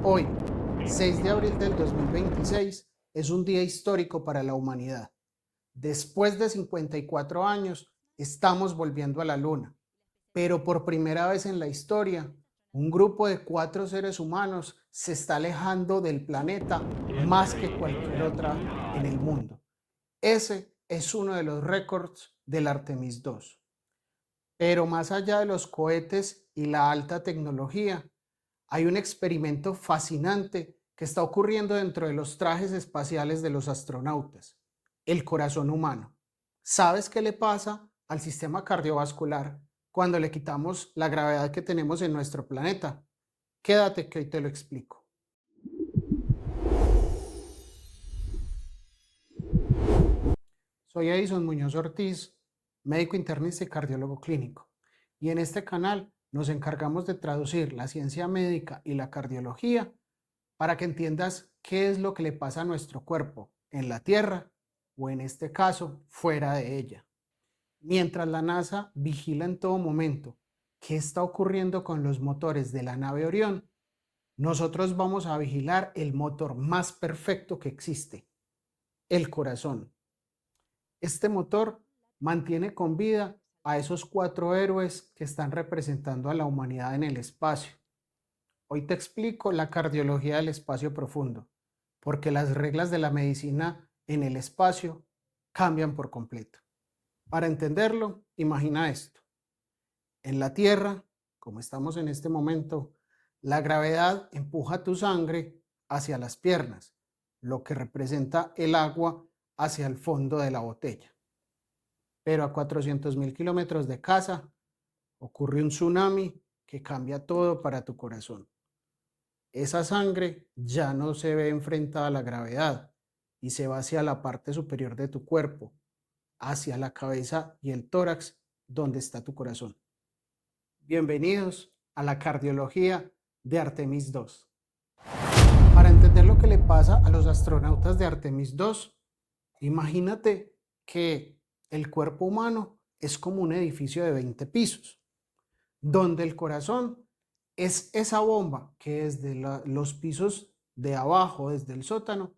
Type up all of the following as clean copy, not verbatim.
Hoy, 6 de abril del 2026, es un día histórico para la humanidad. Después de 54 años, estamos volviendo a la Luna, pero por primera vez en la historia, un grupo de 4 seres humanos se está alejando del planeta más que cualquier otra en el mundo. Ese es uno de los récords del Artemis 2. Pero más allá de los cohetes y la alta tecnología, hay un experimento fascinante que está ocurriendo dentro de los trajes espaciales de los astronautas, el corazón humano. ¿Sabes qué le pasa al sistema cardiovascular cuando le quitamos la gravedad que tenemos en nuestro planeta? Quédate que hoy te lo explico. Soy Edison Muñoz Ortiz, médico internista y cardiólogo clínico, y en este canal nos encargamos de traducir la ciencia médica y la cardiología para que entiendas qué es lo que le pasa a nuestro cuerpo en la Tierra o en este caso fuera de ella. Mientras la NASA vigila en todo momento qué está ocurriendo con los motores de la nave Orión, nosotros vamos a vigilar el motor más perfecto que existe, el corazón. Este motor mantiene con vida a esos 4 héroes que están representando a la humanidad en el espacio. Hoy te explico la cardiología del espacio profundo, porque las reglas de la medicina en el espacio cambian por completo. Para entenderlo, imagina esto. En la Tierra, como estamos en este momento, la gravedad empuja tu sangre hacia las piernas, lo que representa el agua hacia el fondo de la botella. Pero a 400.000 kilómetros de casa ocurre un tsunami que cambia todo para tu corazón. Esa sangre ya no se ve enfrentada a la gravedad y se va hacia la parte superior de tu cuerpo, hacia la cabeza y el tórax, donde está tu corazón. Bienvenidos a la cardiología de Artemis 2. Para entender lo que le pasa a los astronautas de Artemis 2, imagínate que el cuerpo humano es como un edificio de 20 pisos, donde el corazón es esa bomba que desde los pisos de abajo, desde el sótano,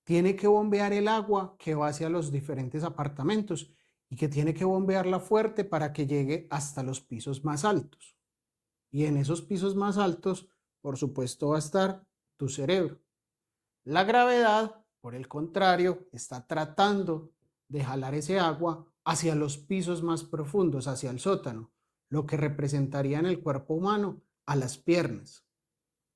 tiene que bombear el agua que va hacia los diferentes apartamentos y que tiene que bombearla fuerte para que llegue hasta los pisos más altos. Y en esos pisos más altos, por supuesto, va a estar tu cerebro. La gravedad, por el contrario, está tratando de jalar ese agua hacia los pisos más profundos, hacia el sótano, lo que representaría en el cuerpo humano a las piernas.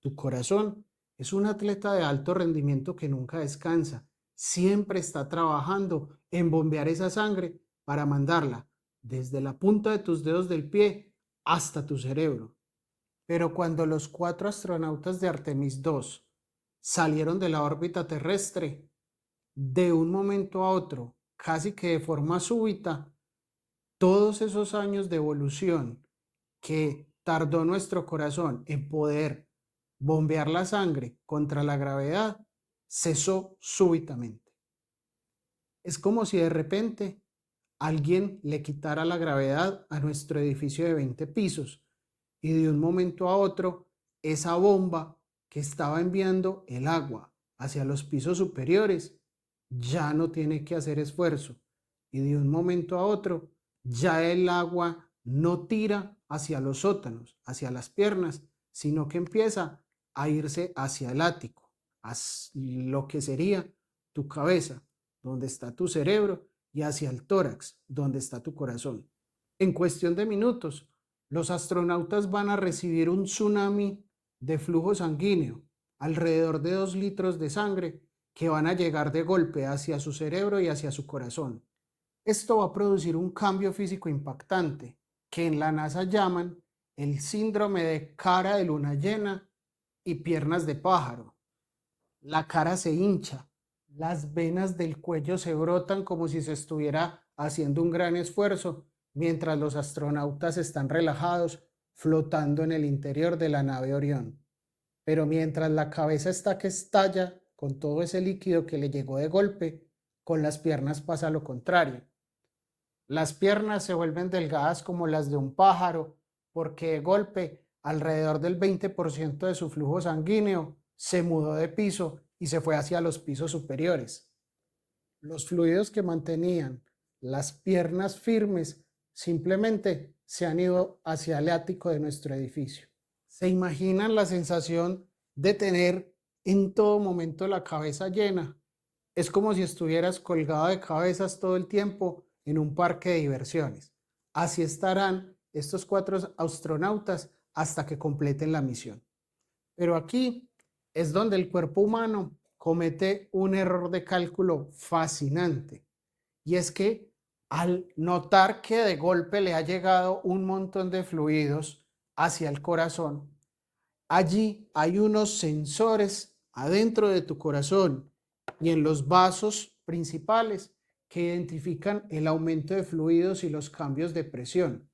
Tu corazón es un atleta de alto rendimiento que nunca descansa, siempre está trabajando en bombear esa sangre para mandarla desde la punta de tus dedos del pie hasta tu cerebro. Pero cuando los 4 astronautas de Artemis 2 salieron de la órbita terrestre, de un momento a otro, casi que de forma súbita, todos esos años de evolución que tardó nuestro corazón en poder bombear la sangre contra la gravedad, cesó súbitamente. Es como si de repente alguien le quitara la gravedad a nuestro edificio de 20 pisos y de un momento a otro esa bomba que estaba enviando el agua hacia los pisos superiores ya no tiene que hacer esfuerzo y de un momento a otro ya el agua no tira hacia los sótanos, hacia las piernas, sino que empieza a irse hacia el ático, lo que sería tu cabeza, donde está tu cerebro, y hacia el tórax, donde está tu corazón. En cuestión de minutos, los astronautas van a recibir un tsunami de flujo sanguíneo, alrededor de 2 litros de sangre, que van a llegar de golpe hacia su cerebro y hacia su corazón. Esto va a producir un cambio físico impactante, que en la NASA llaman el síndrome de cara de luna llena y piernas de pájaro. La cara se hincha, las venas del cuello se brotan como si se estuviera haciendo un gran esfuerzo, mientras los astronautas están relajados, flotando en el interior de la nave Orión. Pero mientras la cabeza está que estalla con todo ese líquido que le llegó de golpe, con las piernas pasa lo contrario. Las piernas se vuelven delgadas como las de un pájaro, porque de golpe alrededor del 20% de su flujo sanguíneo se mudó de piso y se fue hacia los pisos superiores. Los fluidos que mantenían las piernas firmes simplemente se han ido hacia el ático de nuestro edificio. ¿Se imaginan la sensación de tener en todo momento la cabeza llena? Es como si estuvieras colgado de cabezas todo el tiempo en un parque de diversiones. Así estarán estos 4 astronautas hasta que completen la misión. Pero aquí es donde el cuerpo humano comete un error de cálculo fascinante. Y es que al notar que de golpe le ha llegado un montón de fluidos hacia el corazón, allí hay unos sensores adentro de tu corazón y en los vasos principales que identifican el aumento de fluidos y los cambios de presión.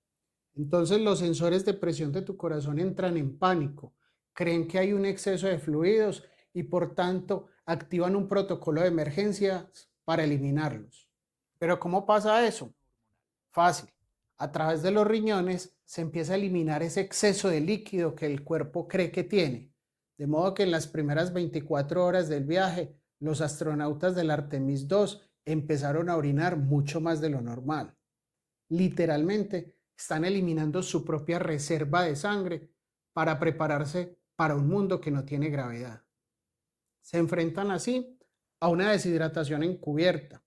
Entonces los sensores de presión de tu corazón entran en pánico, creen que hay un exceso de fluidos y por tanto activan un protocolo de emergencia para eliminarlos. ¿Pero cómo pasa eso? Fácil. A través de los riñones se empieza a eliminar ese exceso de líquido que el cuerpo cree que tiene. De modo que en las primeras 24 horas del viaje, los astronautas del Artemis II empezaron a orinar mucho más de lo normal. Literalmente, están eliminando su propia reserva de sangre para prepararse para un mundo que no tiene gravedad. Se enfrentan así a una deshidratación encubierta,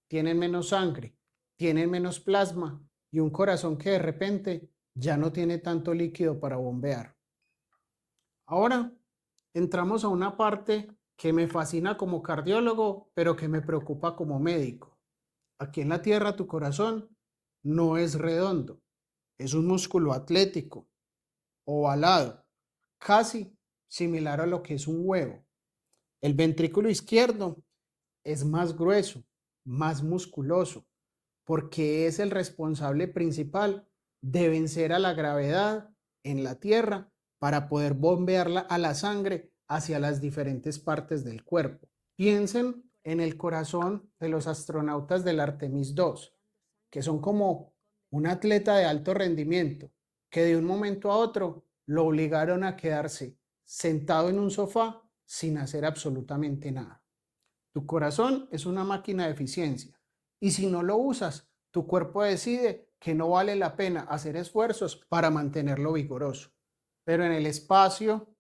tienen menos sangre, tienen menos plasma y un corazón que de repente ya no tiene tanto líquido para bombear. Ahora entramos a una parte que me fascina como cardiólogo, pero que me preocupa como médico. Aquí en la Tierra tu corazón no es redondo, es un músculo atlético, ovalado, casi similar a lo que es un huevo. El ventrículo izquierdo es más grueso, más musculoso, porque es el responsable principal de vencer a la gravedad en la Tierra para poder bombearla a la sangre hacia las diferentes partes del cuerpo. Piensen en el corazón de los astronautas del Artemis II, que son como un atleta de alto rendimiento, que de un momento a otro lo obligaron a quedarse sentado en un sofá sin hacer absolutamente nada. Tu corazón es una máquina de eficiencia y si no lo usas, tu cuerpo decide que no vale la pena hacer esfuerzos para mantenerlo vigoroso. Pero en el espacio,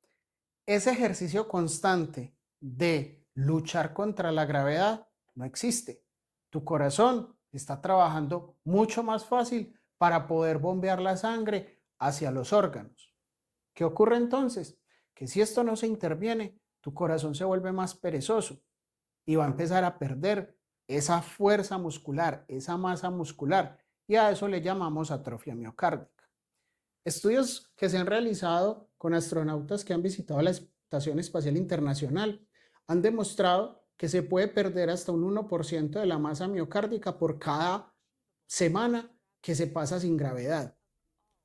ese ejercicio constante de luchar contra la gravedad no existe. Tu corazón está trabajando mucho más fácil para poder bombear la sangre hacia los órganos. ¿Qué ocurre entonces? Que si esto no se interviene, tu corazón se vuelve más perezoso y va a empezar a perder esa fuerza muscular, esa masa muscular, y a eso le llamamos atrofia miocárdica. Estudios que se han realizado con astronautas que han visitado la Estación Espacial Internacional han demostrado que se puede perder hasta un 1% de la masa miocárdica por cada semana que se pasa sin gravedad.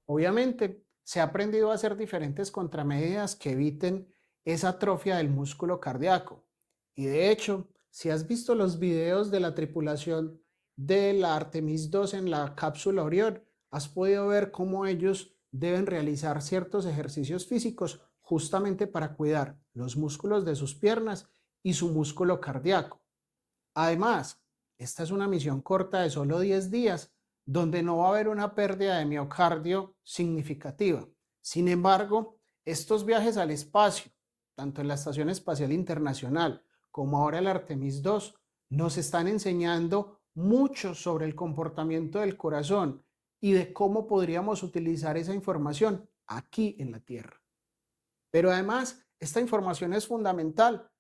Obviamente, se ha aprendido a hacer diferentes contramedidas que eviten esa atrofia del músculo cardíaco. Y de hecho, si has visto los videos de la tripulación de la Artemis II en la cápsula Orión, has podido ver cómo ellos deben realizar ciertos ejercicios físicos justamente para cuidar los músculos de sus piernas y su músculo cardíaco. Además, esta es una misión corta de solo 10 días, donde no va a haber una pérdida de miocardio significativa. Sin embargo, estos viajes al espacio, tanto en la Estación Espacial Internacional como ahora el Artemis II, nos están enseñando mucho sobre el comportamiento del corazón y de cómo podríamos utilizar esa información aquí en la Tierra. Pero además, esta información es fundamental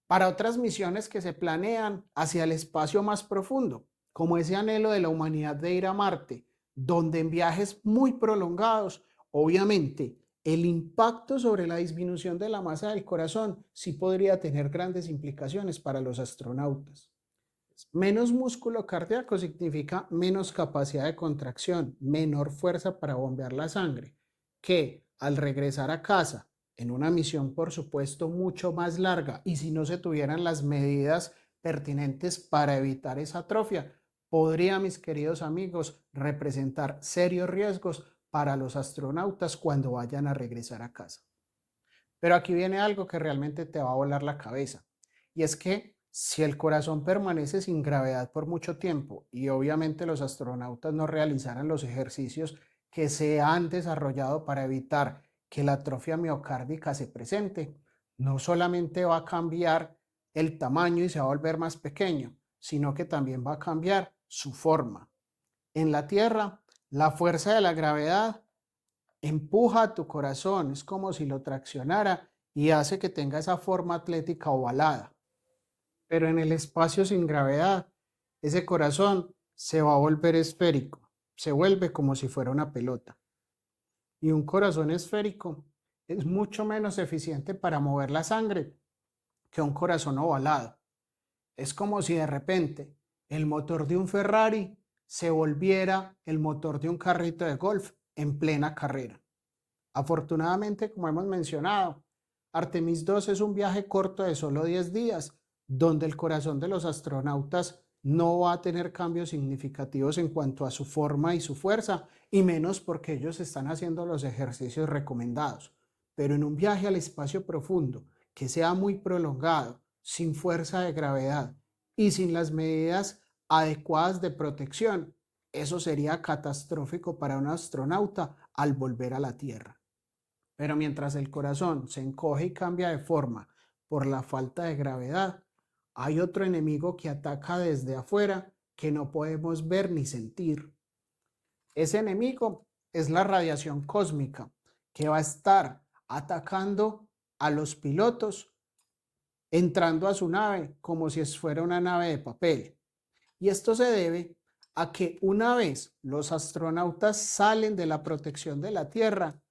para otras misiones que se planean hacia el espacio más profundo, como ese anhelo de la humanidad de ir a Marte, donde en viajes muy prolongados, obviamente, el impacto sobre la disminución de la masa del corazón sí podría tener grandes implicaciones para los astronautas. Menos músculo cardíaco significa menos capacidad de contracción, menor fuerza para bombear la sangre, que al regresar a casa, en una misión por supuesto mucho más larga y si no se tuvieran las medidas pertinentes para evitar esa atrofia, podría, mis queridos amigos, representar serios riesgos para los astronautas cuando vayan a regresar a casa. Pero aquí viene algo que realmente te va a volar la cabeza, y es que si el corazón permanece sin gravedad por mucho tiempo y obviamente los astronautas no realizaran los ejercicios que se han desarrollado para evitar que la atrofia miocárdica se presente, no solamente va a cambiar el tamaño y se va a volver más pequeño, sino que también va a cambiar su forma. En la Tierra, la fuerza de la gravedad empuja a tu corazón, es como si lo traccionara y hace que tenga esa forma atlética ovalada. Pero en el espacio sin gravedad, ese corazón se va a volver esférico, se vuelve como si fuera una pelota. Y un corazón esférico es mucho menos eficiente para mover la sangre que un corazón ovalado. Es como si de repente el motor de un Ferrari se volviera el motor de un carrito de golf en plena carrera. Afortunadamente, como hemos mencionado, Artemis 2 es un viaje corto de solo 10 días, donde el corazón de los astronautas no va a tener cambios significativos en cuanto a su forma y su fuerza, y menos porque ellos están haciendo los ejercicios recomendados. Pero en un viaje al espacio profundo, que sea muy prolongado, sin fuerza de gravedad y sin las medidas adecuadas de protección, eso sería catastrófico para un astronauta al volver a la Tierra. Pero mientras el corazón se encoge y cambia de forma por la falta de gravedad, hay otro enemigo que ataca desde afuera que no podemos ver ni sentir. Ese enemigo es la radiación cósmica, que va a estar atacando a los pilotos entrando a su nave como si fuera una nave de papel. Y esto se debe a que una vez los astronautas salen de la protección de la Tierra,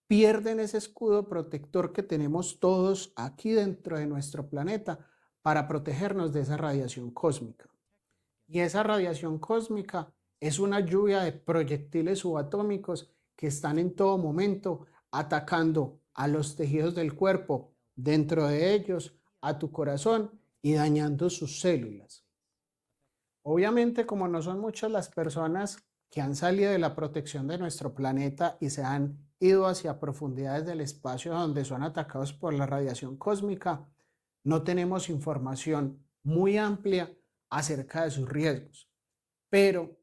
pierden ese escudo protector que tenemos todos aquí dentro de nuestro planeta para protegernos de esa radiación cósmica. Y esa radiación cósmica es una lluvia de proyectiles subatómicos que están en todo momento atacando a los tejidos del cuerpo, dentro de ellos a tu corazón y dañando sus células. Obviamente, como no son muchas las personas que han salido de la protección de nuestro planeta y se han ido hacia profundidades del espacio donde son atacados por la radiación cósmica, no tenemos información muy amplia acerca de sus riesgos. Pero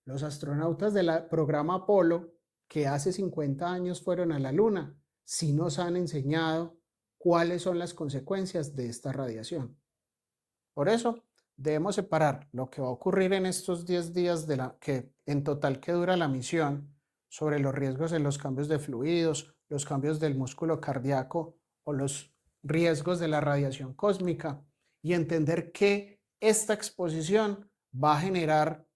los astronautas del programa Apolo, que hace 50 años fueron a la Luna, sí nos han enseñado cuáles son las consecuencias de esta radiación. Por eso, debemos separar lo que va a ocurrir en estos 10 días en total que dura la misión sobre los riesgos en los cambios de fluidos, los cambios del músculo cardíaco o los riesgos de la radiación cósmica y entender que esta exposición va a generar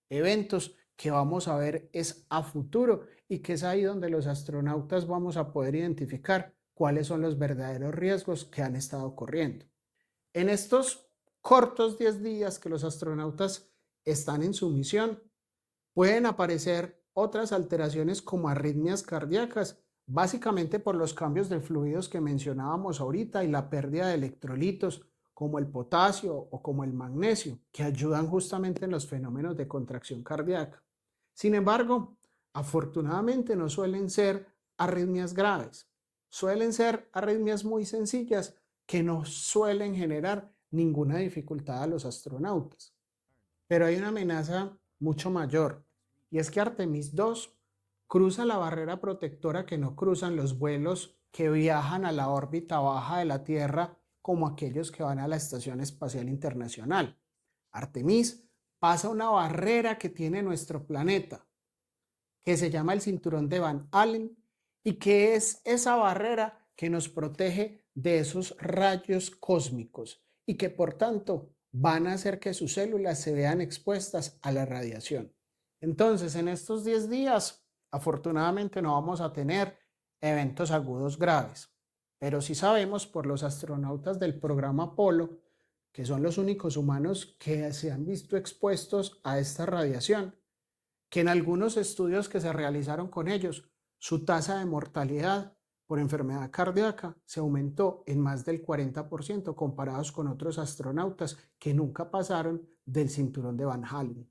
eventos que vamos a ver es a futuro y que es ahí donde los astronautas vamos a poder identificar cuáles son los verdaderos riesgos que han estado ocurriendo. En estos cortos 10 días que los astronautas están en su misión, pueden aparecer otras alteraciones como arritmias cardíacas, básicamente por los cambios de fluidos que mencionábamos ahorita y la pérdida de electrolitos como el potasio o como el magnesio, que ayudan justamente en los fenómenos de contracción cardíaca. Sin embargo, afortunadamente no suelen ser arritmias graves, suelen ser arritmias muy sencillas que no suelen generar ninguna dificultad a los astronautas. Pero hay una amenaza mucho mayor, y es que Artemis 2 cruza la barrera protectora que no cruzan los vuelos que viajan a la órbita baja de la Tierra, como aquellos que van a la Estación Espacial Internacional. Artemis pasa una barrera que tiene nuestro planeta, que se llama el cinturón de Van Allen, y que es esa barrera que nos protege de esos rayos cósmicos y que por tanto van a hacer que sus células se vean expuestas a la radiación. Entonces, en estos 10 días, afortunadamente no vamos a tener eventos agudos graves, pero sí sabemos por los astronautas del programa Apolo, que son los únicos humanos que se han visto expuestos a esta radiación, que en algunos estudios que se realizaron con ellos, su tasa de mortalidad por enfermedad cardíaca se aumentó en más del 40% comparados con otros astronautas que nunca pasaron del cinturón de Van Allen.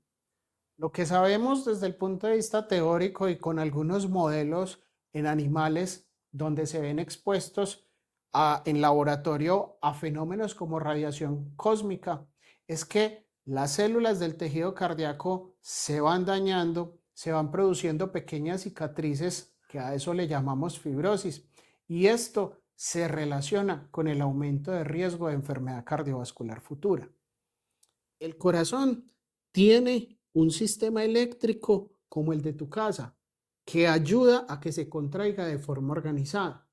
Lo que sabemos desde el punto de vista teórico y con algunos modelos en animales donde se ven expuestos en laboratorio a fenómenos como radiación cósmica es que las células del tejido cardíaco se van dañando, se van produciendo pequeñas cicatrices, que a eso le llamamos fibrosis, y esto se relaciona con el aumento de riesgo de enfermedad cardiovascular futura. El corazón tiene un sistema eléctrico como el de tu casa, que ayuda a que se contraiga de forma organizada.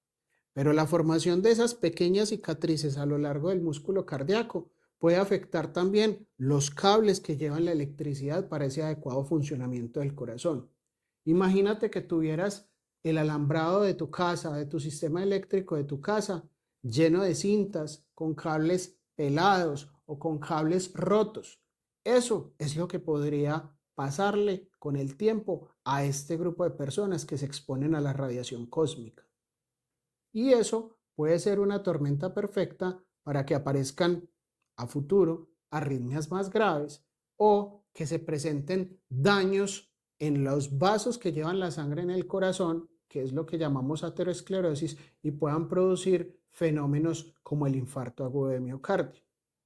Pero la formación de esas pequeñas cicatrices a lo largo del músculo cardíaco puede afectar también los cables que llevan la electricidad para ese adecuado funcionamiento del corazón. Imagínate que tuvieras el alambrado de tu casa, de tu sistema eléctrico de tu casa, lleno de cintas, con cables pelados o con cables rotos. Eso es lo que podría pasarle con el tiempo a este grupo de personas que se exponen a la radiación cósmica. Y eso puede ser una tormenta perfecta para que aparezcan a futuro arritmias más graves o que se presenten daños en los vasos que llevan la sangre en el corazón, que es lo que llamamos aterosclerosis, y puedan producir fenómenos como el infarto agudo de miocardio.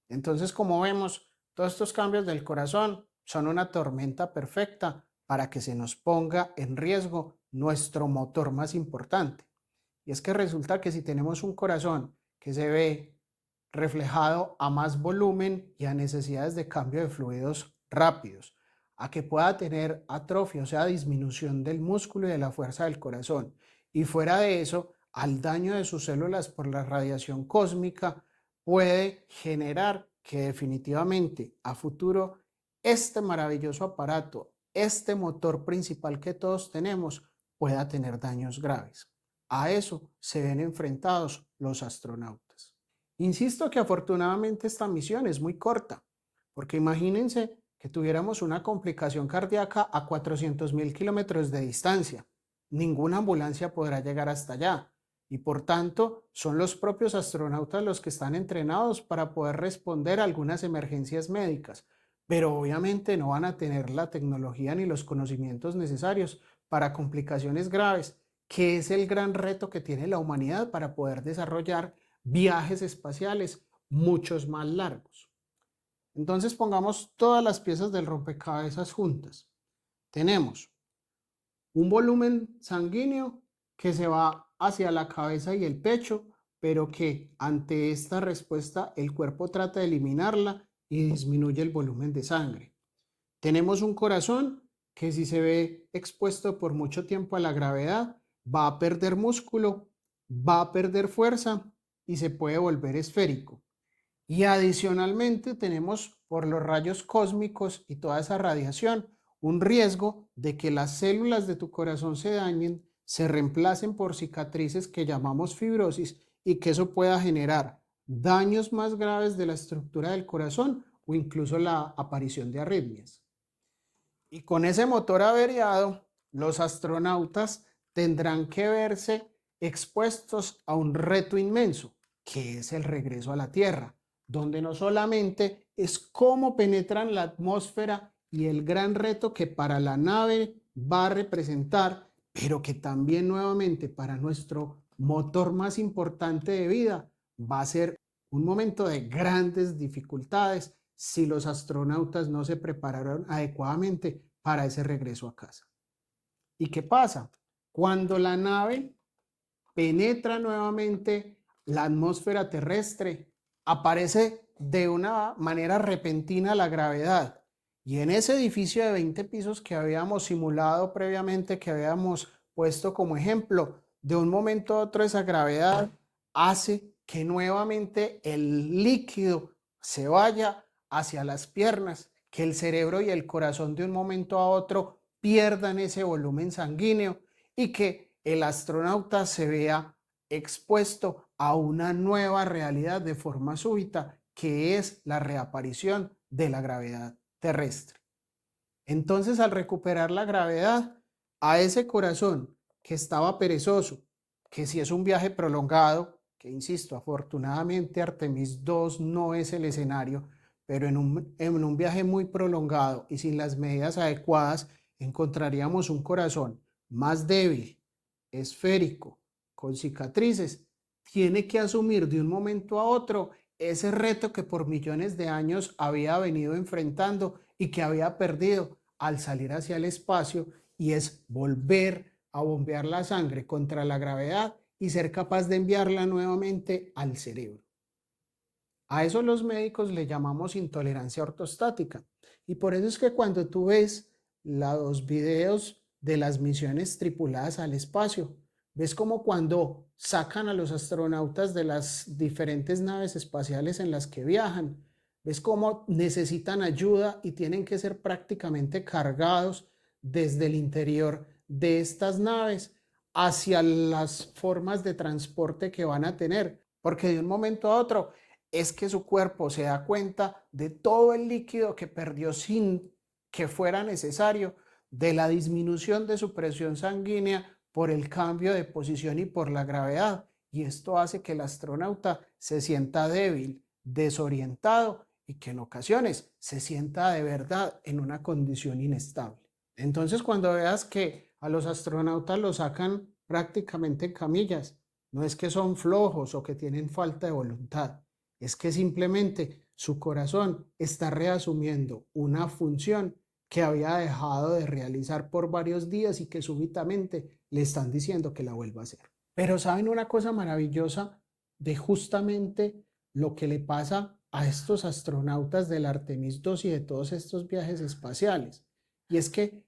Entonces, como vemos, todos estos cambios del corazón son una tormenta perfecta para que se nos ponga en riesgo nuestro motor más importante. Y es que resulta que si tenemos un corazón que se ve reflejado a más volumen y a necesidades de cambio de fluidos rápidos, a que pueda tener atrofia, o sea, disminución del músculo y de la fuerza del corazón, y fuera de eso, al daño de sus células por la radiación cósmica, puede generar que definitivamente a futuro este maravilloso aparato, este motor principal que todos tenemos, pueda tener daños graves. A eso se ven enfrentados los astronautas. Insisto que afortunadamente esta misión es muy corta, porque imagínense que tuviéramos una complicación cardíaca a 400.000 kilómetros de distancia. Ninguna ambulancia podrá llegar hasta allá y por tanto son los propios astronautas los que están entrenados para poder responder a algunas emergencias médicas, pero obviamente no van a tener la tecnología ni los conocimientos necesarios para complicaciones graves, que es el gran reto que tiene la humanidad para poder desarrollar viajes espaciales muchos más largos. Entonces pongamos todas las piezas del rompecabezas juntas. Tenemos un volumen sanguíneo que se va hacia la cabeza y el pecho, pero que ante esta respuesta el cuerpo trata de eliminarla y disminuye el volumen de sangre. Tenemos un corazón que si se ve expuesto por mucho tiempo a la gravedad, va a perder músculo, va a perder fuerza y se puede volver esférico. Y adicionalmente tenemos por los rayos cósmicos y toda esa radiación un riesgo de que las células de tu corazón se dañen, se reemplacen por cicatrices que llamamos fibrosis y que eso pueda generar daños más graves de la estructura del corazón o incluso la aparición de arritmias. Y con ese motor averiado, los astronautas tendrán que verse expuestos a un reto inmenso, que es el regreso a la Tierra, donde no solamente es cómo penetran la atmósfera y el gran reto que para la nave va a representar, pero que también nuevamente para nuestro motor más importante de vida va a ser un momento de grandes dificultades si los astronautas no se prepararon adecuadamente para ese regreso a casa. ¿Y qué pasa? Cuando la nave penetra nuevamente la atmósfera terrestre, aparece de una manera repentina la gravedad. Y en ese edificio de 20 pisos que habíamos simulado previamente, que habíamos puesto como ejemplo, de un momento a otro esa gravedad hace que nuevamente el líquido se vaya hacia las piernas, que el cerebro y el corazón de un momento a otro pierdan ese volumen sanguíneo y que el astronauta se vea expuesto a una nueva realidad de forma súbita, que es la reaparición de la gravedad terrestre. Entonces, al recuperar la gravedad, a ese corazón que estaba perezoso, que si es un viaje prolongado, que insisto, afortunadamente Artemis II no es el escenario, pero en un viaje muy prolongado y sin las medidas adecuadas, encontraríamos un corazón más débil, esférico, con cicatrices. Tiene que asumir de un momento a otro ese reto que por millones de años había venido enfrentando y que había perdido al salir hacia el espacio, y es volver a bombear la sangre contra la gravedad y ser capaz de enviarla nuevamente al cerebro. A eso los médicos le llamamos intolerancia ortostática. Y por eso es que cuando tú ves los videos de las misiones tripuladas al espacio, ves como cuando sacan a los astronautas de las diferentes naves espaciales en las que viajan, ves cómo necesitan ayuda y tienen que ser prácticamente cargados desde el interior de estas naves hacia las formas de transporte que van a tener, porque de un momento a otro es que su cuerpo se da cuenta de todo el líquido que perdió sin que fuera necesario, de la disminución de su presión sanguínea por el cambio de posición y por la gravedad. Y esto hace que el astronauta se sienta débil, desorientado y que en ocasiones se sienta de verdad en una condición inestable. Entonces, cuando veas que a los astronautas los sacan prácticamente en camillas, no es que son flojos o que tienen falta de voluntad, es que simplemente su corazón está reasumiendo una función que había dejado de realizar por varios días y que súbitamente le están diciendo que la vuelva a hacer. Pero ¿saben una cosa maravillosa de justamente lo que le pasa a estos astronautas del Artemis II y de todos estos viajes espaciales? Y es que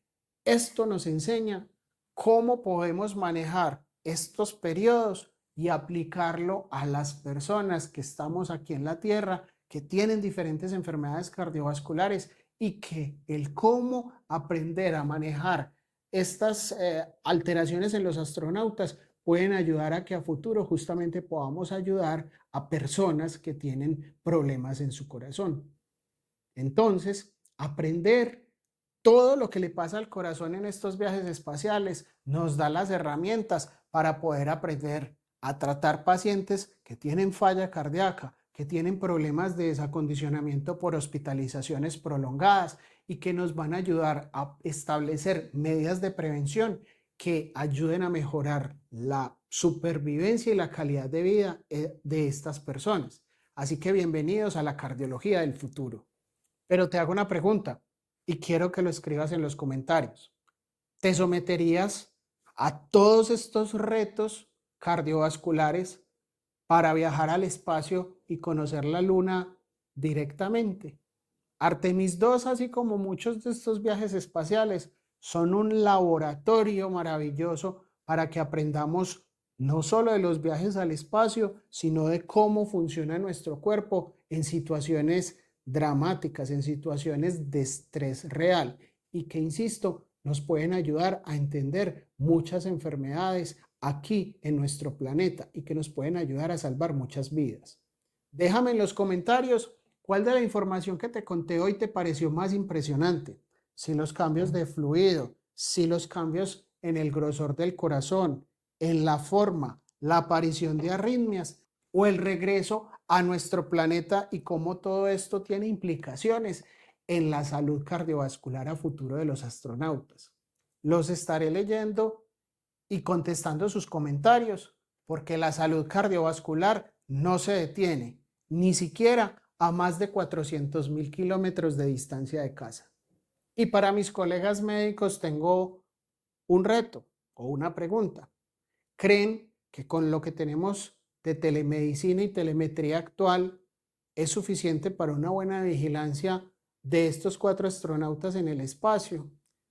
esto nos enseña cómo podemos manejar estos periodos y aplicarlo a las personas que estamos aquí en la Tierra, que tienen diferentes enfermedades cardiovasculares, y que el cómo aprender a manejar estas alteraciones en los astronautas pueden ayudar a que a futuro justamente podamos ayudar a personas que tienen problemas en su corazón. Entonces, aprender todo lo que le pasa al corazón en estos viajes espaciales nos da las herramientas para poder aprender a tratar pacientes que tienen falla cardíaca, que tienen problemas de desacondicionamiento por hospitalizaciones prolongadas y que nos van a ayudar a establecer medidas de prevención que ayuden a mejorar la supervivencia y la calidad de vida de estas personas. Así que bienvenidos a la cardiología del futuro. Pero te hago una pregunta y quiero que lo escribas en los comentarios. ¿Te someterías a todos estos retos cardiovasculares para viajar al espacio y conocer la Luna directamente? Artemis II, así como muchos de estos viajes espaciales, son un laboratorio maravilloso para que aprendamos no solo de los viajes al espacio, sino de cómo funciona nuestro cuerpo en situaciones dramáticas, en situaciones de estrés real, y que, insisto, nos pueden ayudar a entender muchas enfermedades aquí en nuestro planeta y que nos pueden ayudar a salvar muchas vidas. Déjame en los comentarios cuál de la información que te conté hoy te pareció más impresionante. Si los cambios de fluido, si los cambios en el grosor del corazón, en la forma, la aparición de arritmias o el regreso a nuestro planeta, y cómo todo esto tiene implicaciones en la salud cardiovascular a futuro de los astronautas. Los estaré leyendo y contestando sus comentarios, porque la salud cardiovascular no se detiene, ni siquiera a más de 400.000 kilómetros de distancia de casa. Y para mis colegas médicos tengo un reto o una pregunta. ¿Creen que con lo que tenemos de telemedicina y telemetría actual es suficiente para una buena vigilancia de estos 4 astronautas en el espacio?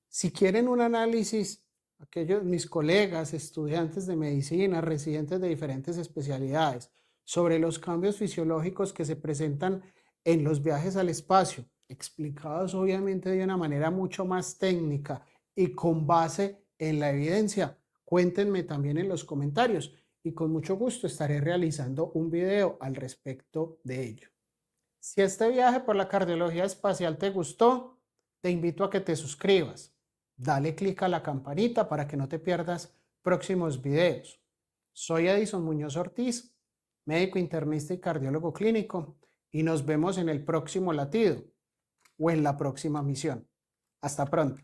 Si quieren un análisis, aquellos mis colegas, estudiantes de medicina, residentes de diferentes especialidades, sobre los cambios fisiológicos que se presentan en los viajes al espacio, explicados obviamente de una manera mucho más técnica y con base en la evidencia, cuéntenme también en los comentarios y con mucho gusto estaré realizando un video al respecto de ello. Si este viaje por la cardiología espacial te gustó, te invito a que te suscribas. Dale clic a la campanita para que no te pierdas próximos videos. Soy Edison Muñoz Ortiz, médico internista y cardiólogo clínico, y nos vemos en el próximo latido o en la próxima misión. Hasta pronto.